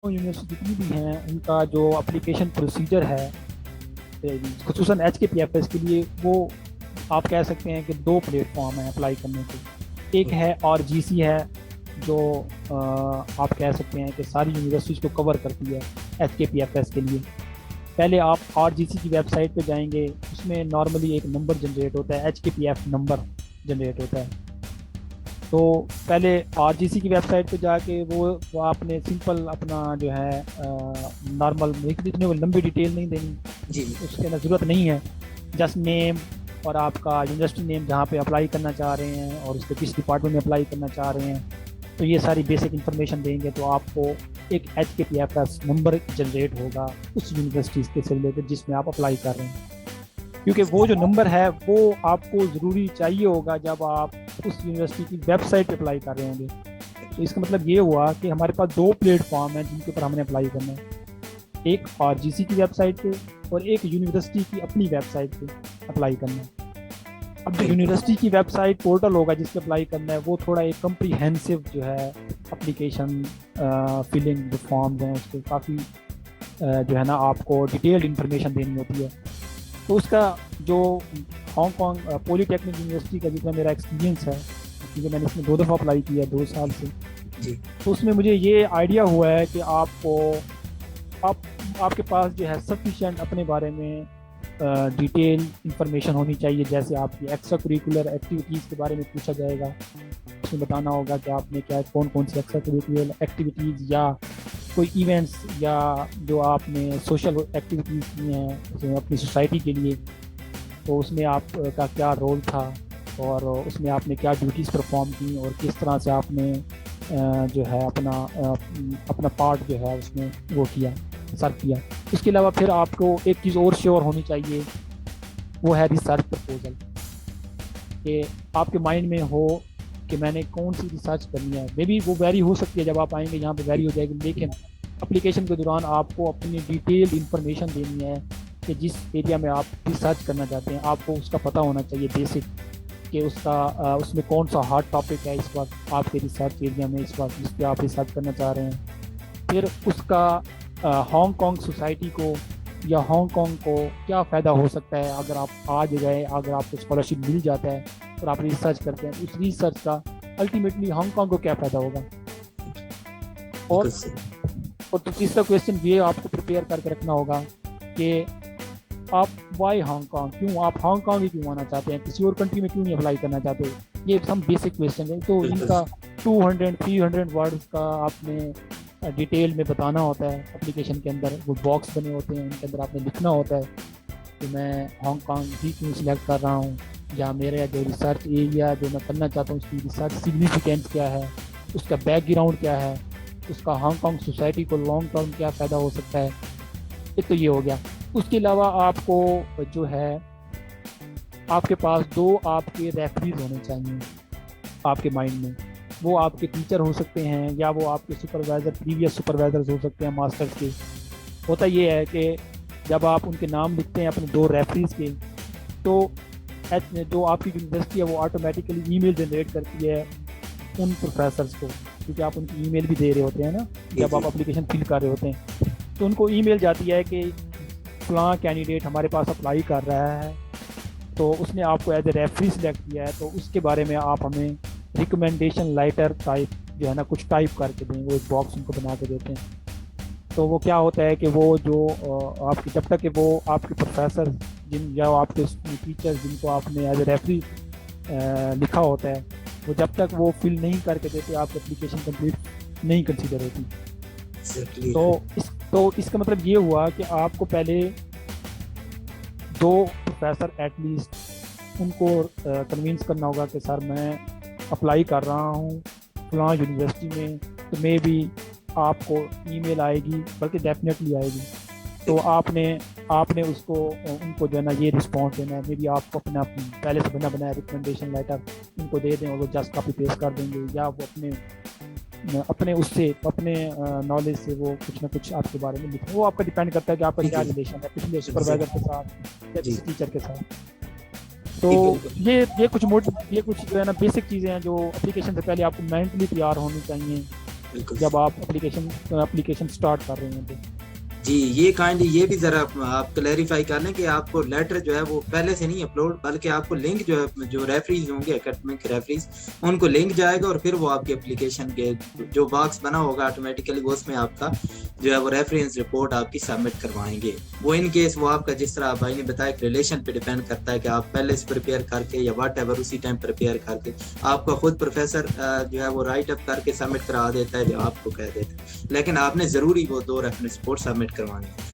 University जितनी भी हैं उनका जो एप्लीकेशन प्रोसीजर है, खसूसन एच के पी एफ एस के लिए, वो आप कह सकते हैं कि दो प्लेटफॉर्म हैं अप्लाई करने के। एक है और जी सी है, जो आप कह सकते हैं कि सारी यूनिवर्सिटीज़ को कवर करती है एच के पी एफ एस के लिए। पहले आप आर जी सी की वेबसाइट पे जाएंगे, उसमें नॉर्मली एक नंबर जनरेट होता है, एच के पी एफ नंबर जनरेट होता है। तो पहले आरजीसी की वेबसाइट पे जाके वो आपने सिंपल अपना जो है नॉर्मल, इतने वो लंबी डिटेल नहीं देनी, जी। उसके अंदर ज़रूरत नहीं है। जस्ट नेम और आपका यूनिवर्सिटी नेम जहाँ पे अप्लाई करना चाह रहे हैं और उसके किस डिपार्टमेंट में अप्लाई करना चाह रहे हैं, तो ये सारी बेसिक इन्फॉर्मेशन देंगे तो आपको एक एच के P F S number generate होगा उस यूनिवर्सिटी के से रिलेटेड जिसमें आप अप्लाई कर रहे हैं। क्योंकि वो जो नंबर है वो आपको ज़रूरी चाहिए होगा जब आप उस यूनिवर्सिटी की वेबसाइट पे अप्लाई कर रहे होंगे। तो इसका मतलब ये हुआ कि हमारे पास दो प्लेटफॉर्म हैं जिनके ऊपर हमने अप्लाई करना है, एक आरजीसी की वेबसाइट पे और एक यूनिवर्सिटी की अपनी वेबसाइट पे अप्लाई करना है। अब जो यूनिवर्सिटी की वेबसाइट पोर्टल होगा जिस पे अप्लाई करना है, वो थोड़ा एक कम्प्रीहेंसिव जो है एप्लीकेशन फिलिंग जो फॉर्म्स हैं उसके काफ़ी जो है ना आपको डिटेल्ड इंफॉर्मेशन देनी होती है। तो उसका जो हांगकांग पॉलीटेक्निक यूनिवर्सिटी का जितना मेरा एक्सपीरियंस है, क्योंकि मैंने इसमें 2 दफ़ा अप्लाई किया है 2 साल से, जी। तो उसमें मुझे ये आइडिया हुआ है कि आपको आप आपके पास जो है सफिशेंट अपने बारे में डिटेल इंफॉर्मेशन होनी चाहिए। जैसे आपकी एक्स्ट्रा करिकुलर एक्टिविटीज़ के बारे में पूछा जाएगा, उसमें बताना होगा कि आपने क्या कौन कौन सी एक्स्ट्रा करिकुलर एक्टिविटीज़ या कोई इवेंट्स या जो आपने सोशल एक्टिविटीज़ की हैं अपनी सोसाइटी के लिए, तो उसमें आपका क्या रोल था और उसमें आपने क्या ड्यूटीज़ परफॉर्म की और किस तरह से आपने जो है अपना पार्ट जो है उसमें वो किया, सर्व किया। इसके अलावा फिर आपको एक चीज़ और श्योर होनी चाहिए, वो है रिसर्च प्रपोजल, कि आपके माइंड में हो कि मैंने कौन सी रिसर्च करनी है। मे बी वो वेरी हो सकती है, जब आप आएंगे यहाँ पे वेरी हो जाएगी, लेकिन एप्लीकेशन के दौरान आपको अपनी डिटेल्ड इंफॉर्मेशन देनी है कि जिस एरिया में आप रिसर्च करना चाहते हैं आपको उसका पता होना चाहिए बेसिक, कि उसमें कौन सा हॉट टॉपिक है इस वक्त आपके रिसर्च एरिया में, इस वक्त जिस पर आप रिसर्च करना चाह रहे हैं। फिर उसका हांगकांग सोसाइटी को या हांगकांग को क्या फ़ायदा हो सकता है अगर आप आज गए, अगर आपको स्कॉलरशिप मिल जाता है और आप रिसर्च करते हैं, उस रिसर्च का अल्टीमेटली हांगकांग को क्या फ़ायदा होगा। और और तो तीसरा क्वेश्चन ये आपको प्रिपेयर करके रखना होगा कि आप वाई हांगकांग, क्यों आप हांगकांग ही क्यों आना चाहते हैं, किसी और कंट्री में क्यों नहीं अप्लाई करना चाहते। ये सब बेसिक क्वेश्चन है, तो इनका 200-300 वर्ड्स का आपने डिटेल में बताना होता है। एप्लीकेशन के अंदर वो बॉक्स बने होते हैं, उनके अंदर आपने लिखना होता है कि मैं हांगकांग ही क्यों सिलेक्ट कर रहा हूँ, या मेरा जो रिसर्च एरिया जो मैं करना चाहता हूँ उसकी रिसर्च सिग्निफिकेंस क्या है, उसका बैकग्राउंड क्या है, उसका हांगकांग सोसाइटी को लॉन्ग टर्म क्या फ़ायदा हो सकता है। एक तो ये हो गया। उसके अलावा आपको जो है आपके पास 2 आपके रेफरीज होने चाहिए आपके माइंड में। वो आपके टीचर हो सकते हैं या वो आपके सुपरवाइज़र, प्रीवियस सुपरवाइज़र्स हो सकते हैं मास्टर्स के। होता ये है कि जब आप उनके नाम लिखते हैं अपने 2 रेफरीज के, तो जो आपकी यूनिवर्सिटी है वो ऑटोमेटिकली ईमेल जनरेट करती है उन प्रोफेसर्स को, क्योंकि आप उनकी ईमेल भी दे रहे होते हैं ना जब आप एप्लीकेशन फिल कर रहे होते हैं। तो उनको ईमेल जाती है कि फलां कैंडिडेट हमारे पास अप्लाई कर रहा है, तो उसने आपको एज ए रेफरी सिलेक्ट किया है, तो उसके बारे में आप हमें रिकमेंडेशन लेटर टाइप जो है ना कुछ टाइप करके दें। वो एक बॉक्स उनको बना के देते हैं। तो वो क्या होता है कि वो जो आपकी जब तक कि वो आपके प्रोफेसर जिन या आपके टीचर्स जिनको आपने एज ए रेफरी लिखा होता है, वो जब तक वो फिल नहीं करके देते आपकी एप्लीकेशन कंप्लीट नहीं कंसीडर होती। तो इसका मतलब ये हुआ कि आपको पहले 2 प्रोफेसर एटलीस्ट उनको कन्विंस करना होगा कि सर मैं अप्लाई कर रहा हूँ फलां यूनिवर्सिटी में, तो मे बी आपको ईमेल आएगी, बल्कि डेफिनेटली आएगी। तो आपने उसको उनको जो है ना ये रिस्पॉन्स देना है। मे बी आपको अपना पहले से बना बनाया रिकमेंडेशन लेटर उनको दे दें और वो जस्ट कॉपी पेस्ट कर देंगे, या वो अपने नॉलेज से वो कुछ ना कुछ आपके बारे में लिखें। वो आपका डिपेंड करता है कि आपका क्या रिलेशन है पिछले सुपरवाइजर के साथ या किसी टीचर के साथ। तो ये कुछ जो है ना बेसिक चीज़ें हैं जो एप्लीकेशन से पहले आपको मेंटली तैयार होनी चाहिए बिल्कुल। जब आप एप्लीकेशन एप्लीकेशन स्टार्ट कर रहे हैं तो। जी, ये काइंडली ये भी जरा आप क्लैरिफाई कर लें कि आपको लेटर जो है वो पहले से नहीं अपलोड, बल्कि आपको लिंक जो है, जो रेफरीज होंगे एकेडमिक रेफरीज, उनको लिंक जाएगा और फिर वो आपके एप्लीकेशन के जो बॉक्स बना होगा ऑटोमेटिकली वो उसमें आपका जो है वो रेफरेंस रिपोर्ट आपकी सबमिट करवाएंगे। वो इन केस वो आपका, जिस तरह भाई ने बताया, रिलेशन पे डिपेंड करता है कि आप पहले से प्रिपेयर करके या वट एवर उसी टाइम प्रिपेयर करके, आपका खुद प्रोफेसर जो है वो राइट अप करके सबमिट करा देता है जो आपको कह देता है, लेकिन आपने जरूरी वो 2 रेफरेंस रिपोर्ट सबमिट करवानी है।